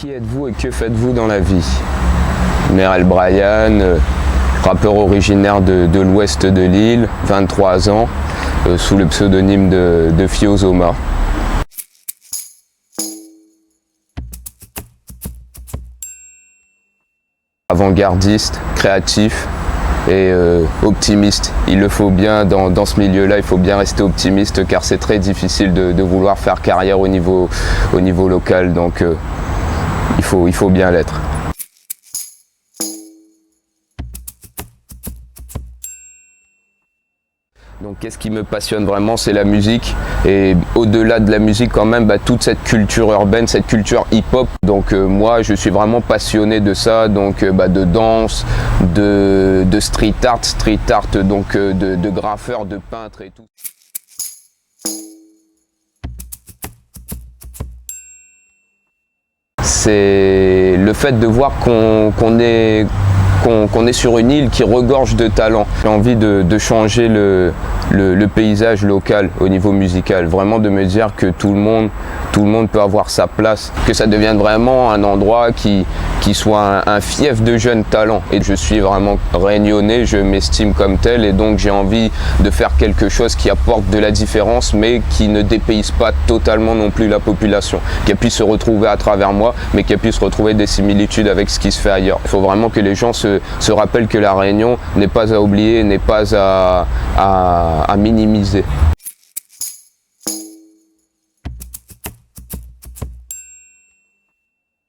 Qui êtes-vous et que faites-vous dans la vie? Merel Bryan, rappeur originaire de l'ouest de l'île, 23 ans, sous le pseudonyme de Fiozoma. Avant-gardiste, créatif et optimiste. Il le faut bien dans ce milieu-là, il faut bien rester optimiste car c'est très difficile de vouloir faire carrière au niveau local, donc il faut bien l'être. Donc qu'est-ce qui me passionne vraiment, c'est la musique, et au-delà de la musique quand même, toute cette culture urbaine, cette culture hip-hop. Donc moi je suis vraiment passionné de ça, donc de danse, de street art, donc de graffeur, de peintre et tout. C'est le fait de voir qu'on est sur une île qui regorge de talent. J'ai envie de changer le paysage local au niveau musical, vraiment de me dire que tout le monde peut avoir sa place, que ça devienne vraiment un endroit qui soit un fief de jeunes talents. Et je suis vraiment réunionnais, je m'estime comme tel, et donc j'ai envie de faire quelque chose qui apporte de la différence, mais qui ne dépayse pas totalement non plus la population, qu'elle puisse se retrouver à travers moi, mais qu'elle puisse retrouver des similitudes avec ce qui se fait ailleurs. Il faut vraiment que les gens se rappellent que la Réunion n'est pas à oublier, n'est pas à minimiser.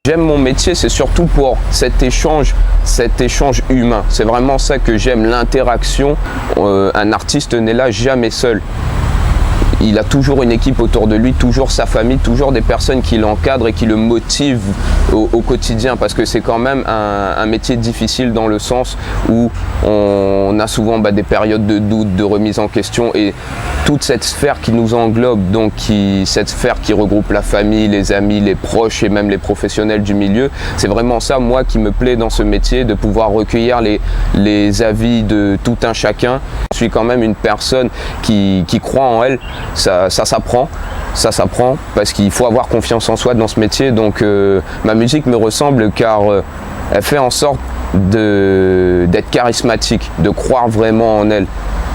J'aime mon métier, c'est surtout pour cet échange humain. C'est vraiment ça que j'aime, l'interaction. Un artiste n'est là jamais seul. Il a toujours une équipe autour de lui, toujours sa famille, toujours des personnes qui l'encadrent et qui le motivent au quotidien, parce que c'est quand même un métier difficile dans le sens où on a souvent des périodes de doute, de remise en question, et toute cette sphère qui nous englobe, donc cette sphère qui regroupe la famille, les amis, les proches et même les professionnels du milieu, c'est vraiment ça moi qui me plaît dans ce métier, de pouvoir recueillir les avis de tout un chacun. Je suis quand même une personne qui croit en elle. Ça s'apprend parce qu'il faut avoir confiance en soi dans ce métier. Donc ma musique me ressemble car elle fait en sorte d'être charismatique, de croire vraiment en elle.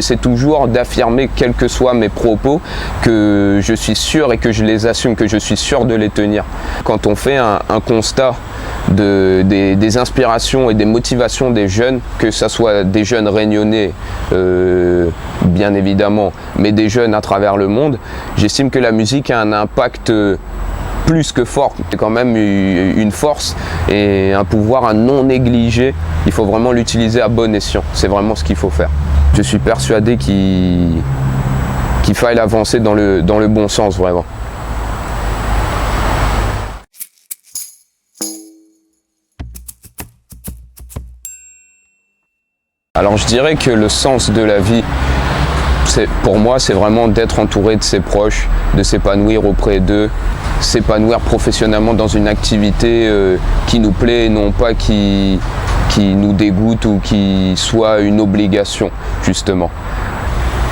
C'est toujours d'affirmer, quels que soient mes propos, que je suis sûr et que je les assume, que je suis sûr de les tenir. Quand on fait un constat des inspirations et des motivations des jeunes, que ce soit des jeunes réunionnais bien évidemment, mais des jeunes à travers le monde, j'estime que la musique a un impact plus que fort. C'est quand même une force et un pouvoir à non négliger. Il faut vraiment l'utiliser à bon escient. C'est vraiment ce qu'il faut faire. Je suis persuadé qu'il faille avancer dans le bon sens, vraiment. Alors je dirais que le sens de la vie, pour moi, c'est vraiment d'être entouré de ses proches, de s'épanouir auprès d'eux, s'épanouir professionnellement dans une activité qui nous plaît et non pas qui nous dégoûte ou qui soit une obligation, justement.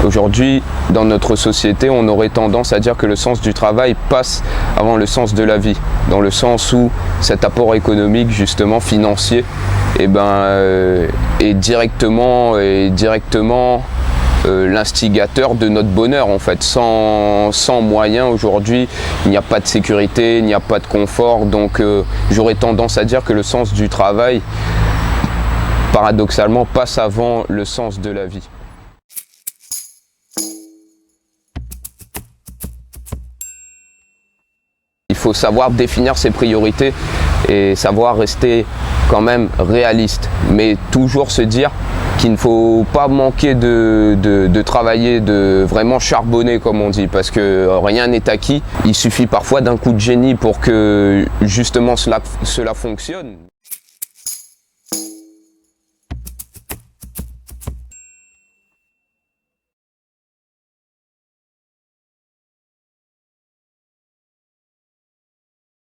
Aujourd'hui, dans notre société, on aurait tendance à dire que le sens du travail passe avant le sens de la vie, dans le sens où cet apport économique, justement financier, est directement l'instigateur de notre bonheur en fait. Sans moyens aujourd'hui, il n'y a pas de sécurité, il n'y a pas de confort, donc j'aurais tendance à dire que le sens du travail, paradoxalement, passe avant le sens de la vie. Il faut savoir définir ses priorités et savoir rester quand même réaliste, mais toujours se dire qu'il ne faut pas manquer de travailler, de vraiment charbonner comme on dit, parce que rien n'est acquis. Il suffit parfois d'un coup de génie pour que justement cela fonctionne.